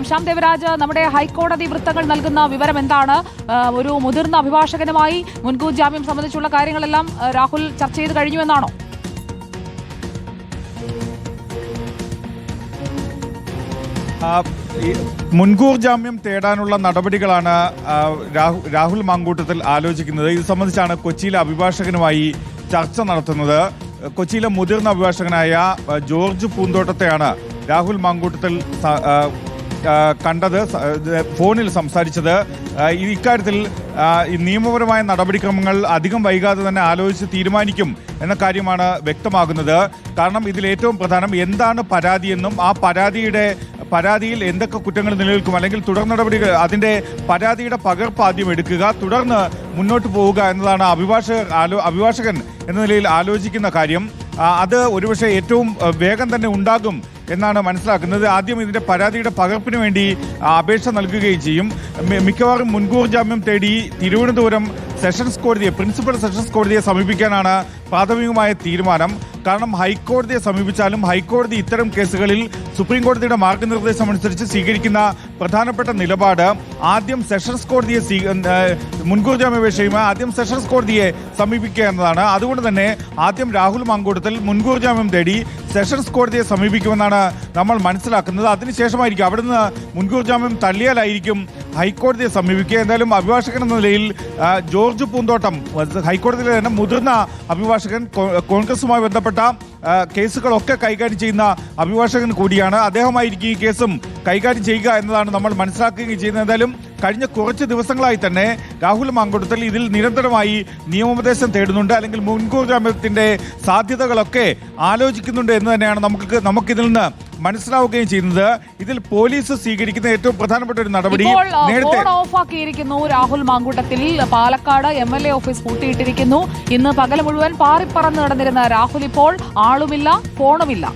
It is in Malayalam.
ശ്യാം ദേവരാജ്, നമ്മുടെ ഹൈക്കോടതി വൃത്തങ്ങൾ നൽകുന്ന വിവരം എന്താണ്? ഒരു മുതിർന്ന അഭിഭാഷകനുമായി മുൻകൂർ ജാമ്യം സംബന്ധിച്ചുള്ള കാര്യങ്ങളെല്ലാം രാഹുൽ ചർച്ച ചെയ്ത് കഴിഞ്ഞുവെന്നാണോ? മുൻകൂർ ജാമ്യം തേടാനുള്ള നടപടികളാണ് രാഹുൽ മാങ്കൂട്ടത്തിൽ ആലോചിക്കുന്നത്. ഇത് സംബന്ധിച്ചാണ് കൊച്ചിയിലെ അഭിഭാഷകനുമായി ചർച്ച നടത്തുന്നത്. കൊച്ചിയിലെ മുതിർന്ന അഭിഭാഷകനായ ജോർജ് പൂന്തോട്ടത്തെയാണ് രാഹുൽ മാങ്കൂട്ടത്തിൽ കണ്ടത്, ഫോണിൽ സംസാരിച്ചത്. ഇക്കാര്യത്തിൽ നിയമപരമായ നടപടിക്രമങ്ങൾ അധികം വൈകാതെ തന്നെ ആലോചിച്ച് തീരുമാനിക്കും എന്ന കാര്യമാണ് വ്യക്തമാകുന്നത്. കാരണം ഇതിൽ ഏറ്റവും പ്രധാനം എന്താണ് പരാതിയെന്നും ആ പരാതിയിൽ എന്തൊക്കെ കുറ്റങ്ങൾ നിലനിൽക്കും, അല്ലെങ്കിൽ തുടർ നടപടികൾ, അതിന്റെ പരാതിയുടെ പകർപ്പ് ആദ്യം എടുക്കുക, തുടർന്ന് മുന്നോട്ട് പോവുക എന്നതാണ് അഭിഭാഷകൻ എന്ന നിലയിൽ ആലോചിക്കുന്ന കാര്യം. അത് ഒരുപക്ഷെ ഏറ്റവും വേഗം തന്നെ ഉണ്ടാകും എന്നാണ് മനസ്സിലാക്കുന്നത്. ആദ്യം ഇതിന്റെ പരാതിയുടെ പകർപ്പിന് വേണ്ടി അപേക്ഷ നൽകുകയും ചെയ്യും. മിക്കവാറും മുൻകൂർ ജാമ്യം തേടി തിരുവനന്തപുരം പ്രിൻസിപ്പൽ സെഷൻസ് കോടതിയെ സമീപിക്കാനാണ് പ്രാഥമികമായ തീരുമാനം. കാരണം ഹൈക്കോടതിയെ സമീപിച്ചാലും ഹൈക്കോടതി ഇത്തരം കേസുകളിൽ സുപ്രീം കോടതിയുടെ മാർഗനിർദ്ദേശം അനുസരിച്ച് സ്വീകരിക്കുന്ന പ്രധാനപ്പെട്ട നിലപാട് ആദ്യം സെഷൻസ് കോടതിയെ മുൻകൂർ ജാമ്യാപേക്ഷയുമായി ആദ്യം സെഷൻസ് കോടതിയെ സമീപിക്കുക എന്നതാണ്. അതുകൊണ്ട് തന്നെ ആദ്യം രാഹുൽ മാങ്കൂട്ടത്തിൽ മുൻകൂർ ജാമ്യം തേടി സെഷൻസ് കോടതിയെ സമീപിക്കുമെന്നാണ് നമ്മൾ മനസ്സിലാക്കുന്നത്. അതിനുശേഷമായിരിക്കും അവിടുന്ന് മുൻകൂർ ജാമ്യം തള്ളിയാലായിരിക്കും ഹൈക്കോടതിയെ സമീപിക്കുക. എന്തായാലും അഭിഭാഷകൻ എന്ന നിലയിൽ ജോർജ് പൂന്തോട്ടം, ഹൈക്കോടതിയിലെ തന്നെ മുതിർന്ന അഭിഭാഷകൻ, കോൺഗ്രസുമായി ബന്ധപ്പെട്ട കേസുകളൊക്കെ കൈകാര്യം ചെയ്യുന്ന അഭിഭാഷകൻ കൂടിയാണ്. അദ്ദേഹമായിരിക്കും ഈ കേസും കൈകാര്യം ചെയ്യുക എന്നതാണ് നമ്മൾ മനസ്സിലാക്കുകയും ചെയ്യുന്നത്. എന്തായാലും കഴിഞ്ഞ കുറച്ച് ദിവസങ്ങളായി തന്നെ രാഹുൽ മാങ്കൂട്ടത്തിൽ ഇതിൽ നിരന്തരമായി നിയമോപദേശം തേടുന്നുണ്ട്, അല്ലെങ്കിൽ മുൻകൂർ ജാമ്യത്തിന്റെ സാധ്യതകളൊക്കെ ആലോചിക്കുന്നുണ്ട് എന്ന് തന്നെയാണ് നമുക്കിതിൽ നിന്ന് മനസ്സിലാവുകയും ചെയ്യുന്നത്. ഇതിൽ പോലീസ് സ്വീകരിക്കുന്ന ഏറ്റവും പ്രധാനപ്പെട്ട ഒരു നടപടി നേരത്തെ ഓഫാക്കിയിരിക്കുന്നു. രാഹുൽ മാങ്കൂട്ടത്തിൽ പാലക്കാട് MLA ഓഫീസ് പൂട്ടിയിട്ടിരിക്കുന്നു. ഇന്ന് പകൽ മുഴുവൻ പാറിപ്പറന്ന് നടന്നിരുന്ന രാഹുൽ ഇപ്പോൾ ആളുമില്ല, ഫോണുമില്ല.